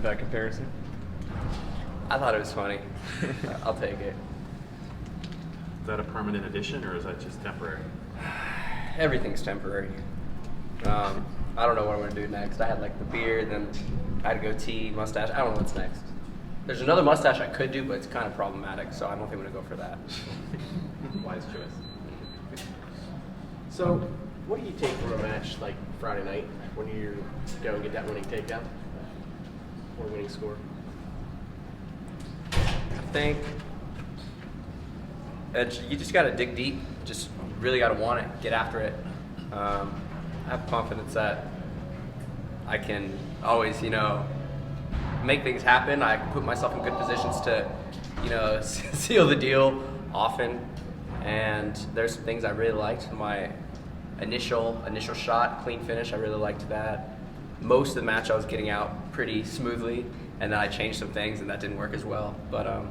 that comparison? I thought it was funny. I'll take it. Is that a permanent addition or is that just temporary? Everything's temporary. I don't know what I'm going to do next. I had like the beard, then I had to goatee, mustache. I don't know what's next. There's another mustache I could do, but it's kind of problematic, so I don't think I'm going to go for that. Wise choice. So, what do you take from a match like Friday night when you go and get that winning takedown or winning score? I think you just got to dig deep. Just really got to want it, get after it. I have confidence that I can always, make things happen. I can put myself in good positions to, seal the deal often. And there's some things I really liked. My initial shot, clean finish, I really liked that. Most of the match I was getting out pretty smoothly, and then I changed some things and that didn't work as well. But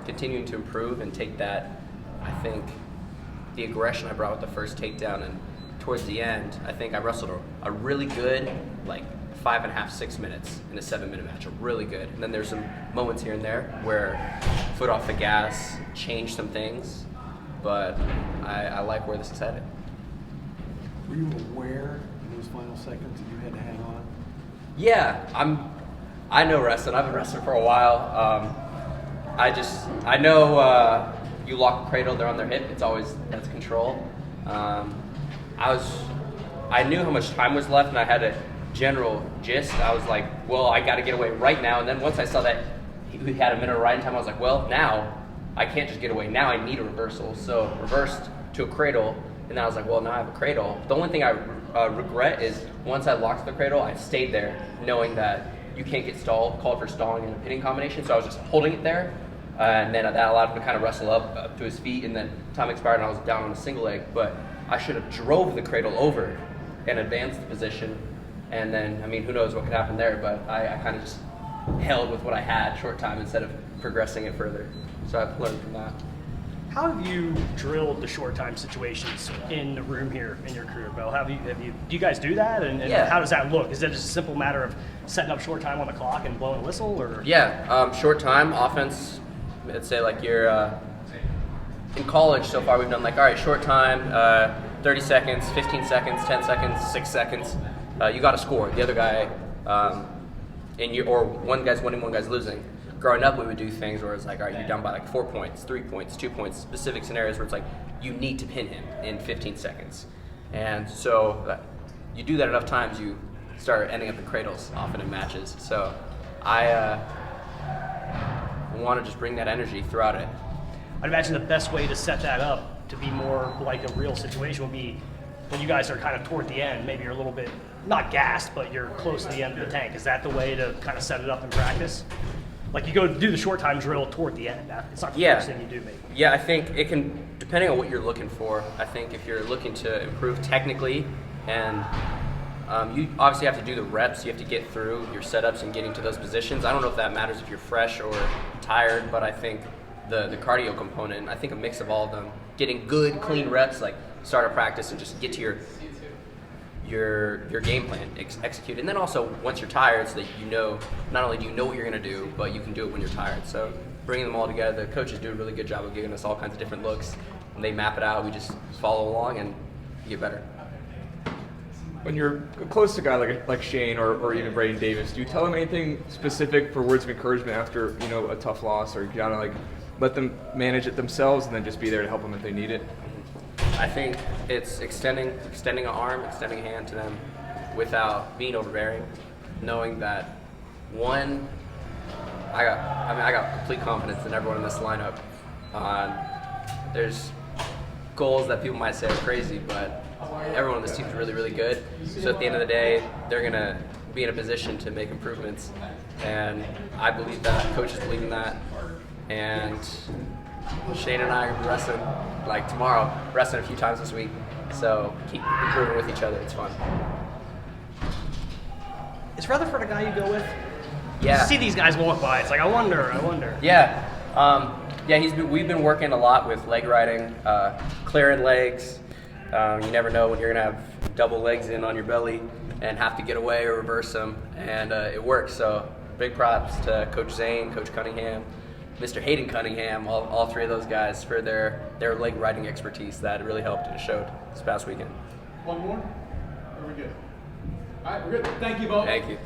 continuing to improve and take that, I think the aggression I brought with the first takedown, and towards the end, I think I wrestled a really good, 5.5, 6 minutes in a 7-minute match, really good. And then there's some moments here and there where foot off the gas, changed some things, but I like where this is headed. Were you aware in those final seconds that you had to hang on? Yeah, I know wrestling. I've been wrestling for a while. I know you lock a cradle, they're on their hip. That's control. I knew how much time was left, and I had a general gist. I was like, well, I got to get away right now. And then once I saw that he had a minute of riding time, I was like, well, now I can't just get away. Now I need a reversal. So reversed to a cradle, and then I was like, well, now I have a cradle. The only thing I regret is once I locked the cradle, I stayed there knowing that you can't get called for stalling in a pinning combination. So I was just holding it there, and then that allowed him to kind of wrestle up to his feet, and then time expired and I was down on a single leg. But I should have drove the cradle over and advanced the position. And then, who knows what could happen there, but I kind of just held with what I had short time instead of progressing it further. So I've learned from that. How have you drilled the short time situations in the room here in your career, Beau? Do you guys do that? And Yeah. How does that look? Is that just a simple matter of setting up short time on the clock and blowing a whistle? Or Yeah, short time, offense, let's say you're in college so far we've done all right, short time, 30 seconds, 15 seconds, 10 seconds, 6 seconds. You got to score. The other guy, or one guy's winning, one guy's losing. Growing up, we would do things where it's all right, you're down by 4 points, 3 points, 2 points, specific scenarios where it's you need to pin him in 15 seconds. And so you do that enough times, you start ending up in cradles often in matches. So I want to just bring that energy throughout it. I'd imagine the best way to set that up to be more like a real situation would be when you guys are kind of toward the end, maybe you're a little bit, not gassed, but you're close to the end of the tank. Is that the way to kind of set it up in practice? You go do the short time drill toward the end. It's not the first thing you do, maybe. Yeah, I think it can, depending on what you're looking for. I think if you're looking to improve technically, and you obviously have to do the reps, you have to get through your setups and getting to those positions. I don't know if that matters if you're fresh or tired, but I think the cardio component, I think a mix of all of them, getting good, clean reps, start a practice and just get to your game plan, execute. And then also, once you're tired, so that not only do you know what you're going to do, but you can do it when you're tired. So bringing them all together, the coaches do a really good job of giving us all kinds of different looks. And they map it out, we just follow along and get better. When you're close to a guy like Shane or even Brayden Davis, do you tell them anything specific for words of encouragement after a tough loss, or you kind of let them manage it themselves and then just be there to help them if they need it? I think it's extending an arm, extending a hand to them without being overbearing, knowing that I got complete confidence in everyone in this lineup. There's goals that people might say are crazy, but everyone on this team is really, really good. So at the end of the day, they're going to be in a position to make improvements. And I believe that, coaches believe in that. And Shane and I are wrestling tomorrow, wrestling a few times this week. So keep improving with each other. It's fun. Is Rutherford a guy you go with? Yeah. You see these guys walk by. It's I wonder. Yeah. We've been working a lot with leg riding, clearing legs. You never know when you're going to have double legs in on your belly and have to get away or reverse them. And it works. So big props to Coach Zane, Coach Cunningham, Mr. Hayden Cunningham, all three of those guys for their leg riding expertise that really helped and showed this past weekend. One more? Are we good? All right, we're good. Thank you both. Thank you.